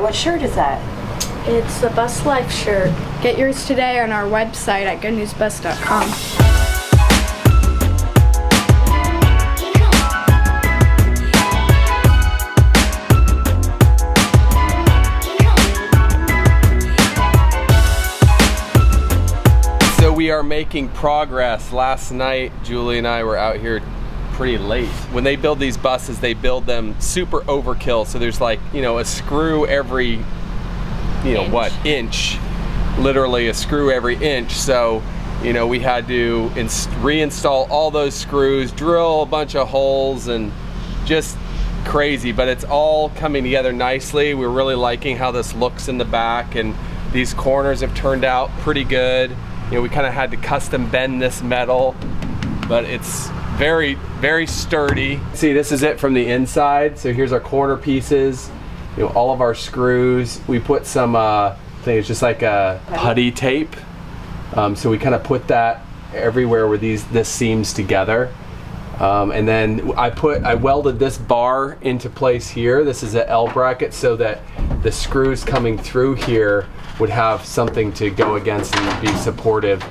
What shirt is that? It's the Bus Life shirt. Get yours today on our website at goodnewsbus.com. So we are making progress. Last night, Julie and I were out here pretty late. When they build these buses, they build them super overkill. So there's like, you know, a screw every, inch. Literally a screw every inch. So, you know, we had to reinstall all those screws, drill a bunch of holes, and just crazy. But it's all coming together nicely. We're really liking how this looks in the back, and these corners have turned out pretty good. You know, we kind of had to custom bend this metal, but it's very, very sturdy. See, this is it from the inside. So here's our corner pieces, you know, all of our screws. We put some, I think it's just like a putty tape. So we kind of put that everywhere where this seams together. And then I welded this bar into place here. This is an L bracket so that the screws coming through here would have something to go against and be supportive.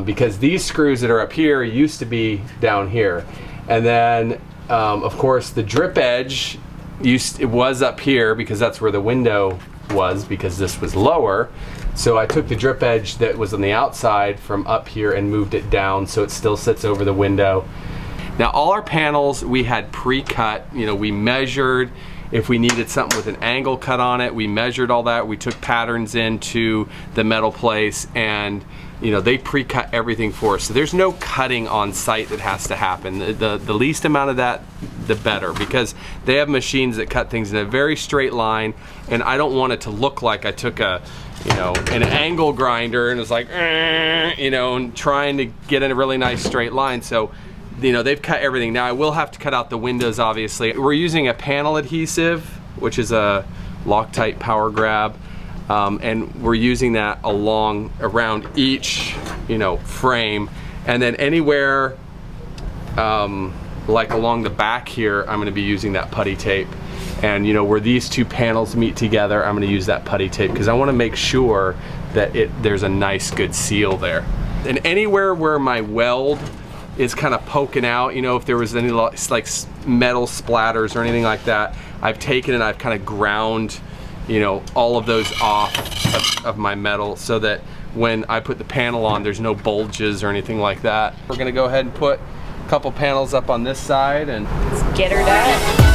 Because these screws that are up here used to be down here. And then, of course, the drip edge, it was up here because that's where the window was, because this was lower. So I took the drip edge that was on the outside from up here and moved it down so it still sits over the window. Now, all our panels we had pre-cut. You know, we measured if we needed something with an angle cut on it. We measured all that. We took patterns into the metal place, and you know, they pre-cut everything for us. So there's no cutting on site that has to happen. The least amount of that, the better, because they have machines that cut things in a very straight line, and I don't want it to look like I took an angle grinder and was like, and trying to get in a really nice straight line. So, you know, they've cut everything. Now I will have to cut out the windows, obviously. We're using a panel adhesive, which is a Loctite power grab. And we're using that around each, frame, and then anywhere, like along the back here, I'm going to be using that putty tape. And where these two panels meet together, I'm going to use that putty tape because I want to make sure that there's a nice, good seal there. And anywhere where my weld is kind of poking out, if there was any like metal splatters or anything like that, I've taken and I've kind of ground all of those off of my metal so that when I put the panel on, there's no bulges or anything like that. We're gonna go ahead and put a couple panels up on this side and let's get her done.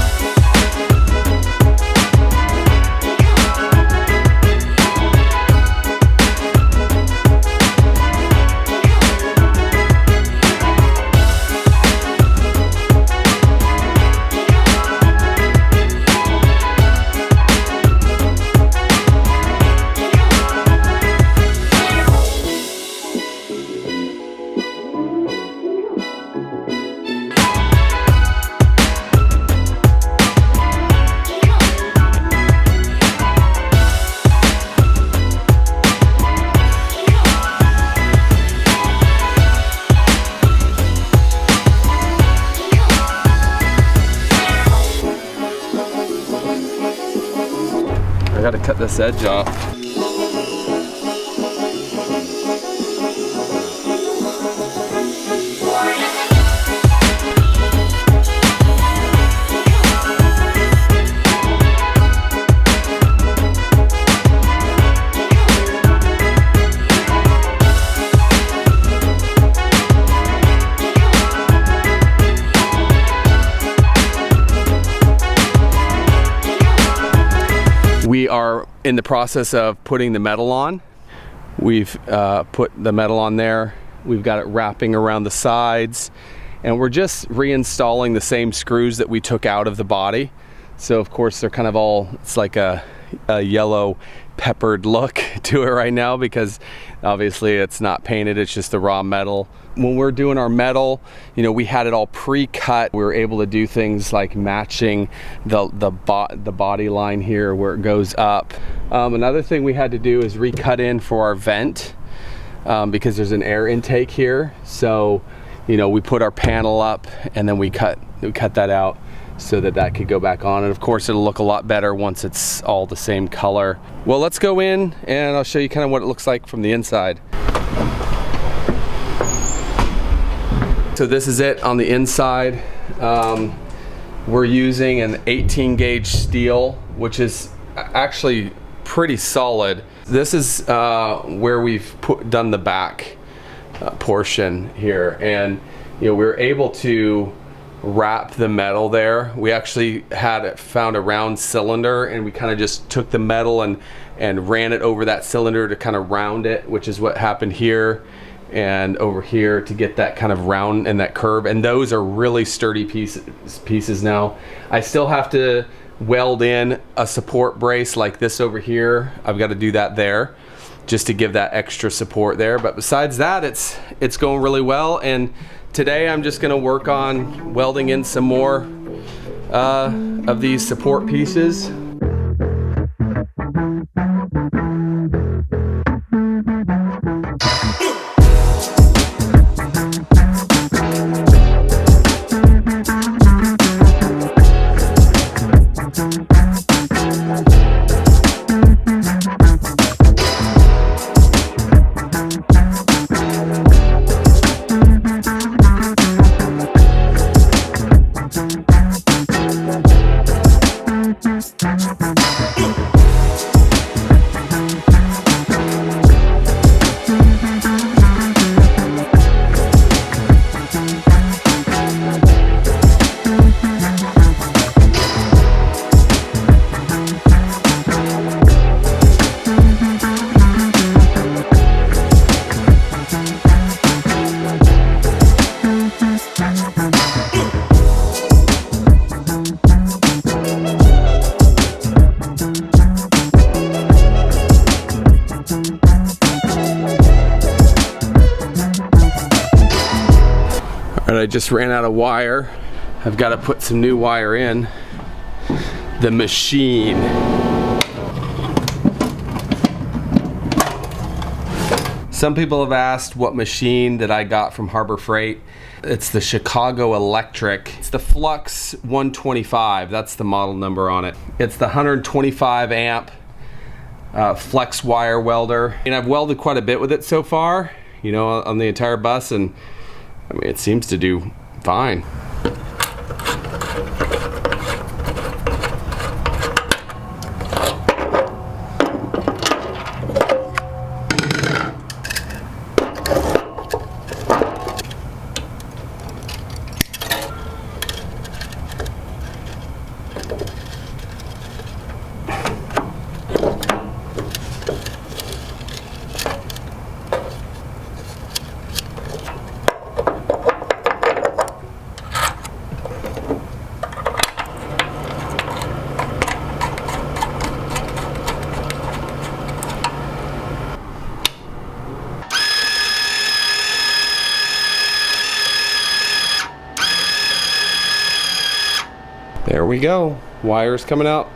I gotta cut this edge off. We are in the process of putting the metal on. We've put the metal on there. We've got it wrapping around the sides, and we're just reinstalling the same screws that we took out of the body. So of course they're kind of all, it's like a yellow peppered look to it right now because obviously it's not painted, it's just the raw metal. When we're doing our metal, we had it all pre-cut. We were able to do things like matching the body line here where it goes up. Another thing we had to do is recut in for our vent because there's an air intake here. So, we put our panel up and then we cut that out. so that could go back on. And of course it'll look a lot better once it's all the same color. Well, let's go in and I'll show you kind of what it looks like from the inside. So this is it on the inside. We're using an 18 gauge steel, which is actually pretty solid. This is where we've done the back portion here, and we were able to wrap the metal there. We actually found a round cylinder, and we kind of just took the metal and ran it over that cylinder to kind of round it, which is what happened here and over here, to get that kind of round and that curve. And those are really sturdy pieces now. I still have to weld in a support brace like this over here. I've got to do that there just to give that extra support there. But besides that, it's going really well. And today I'm just going to work on welding in some more of these support pieces. I just ran out of wire. I've got to put some new wire in the machine. Some people have asked what machine that I got from Harbor Freight. It's the Chicago Electric. It's the Flux 125. That's the model number on it. It's the 125 amp flex wire welder. And I've welded quite a bit with it so far, on the entire bus, and I mean, it seems to do fine. There we go. Wires coming out.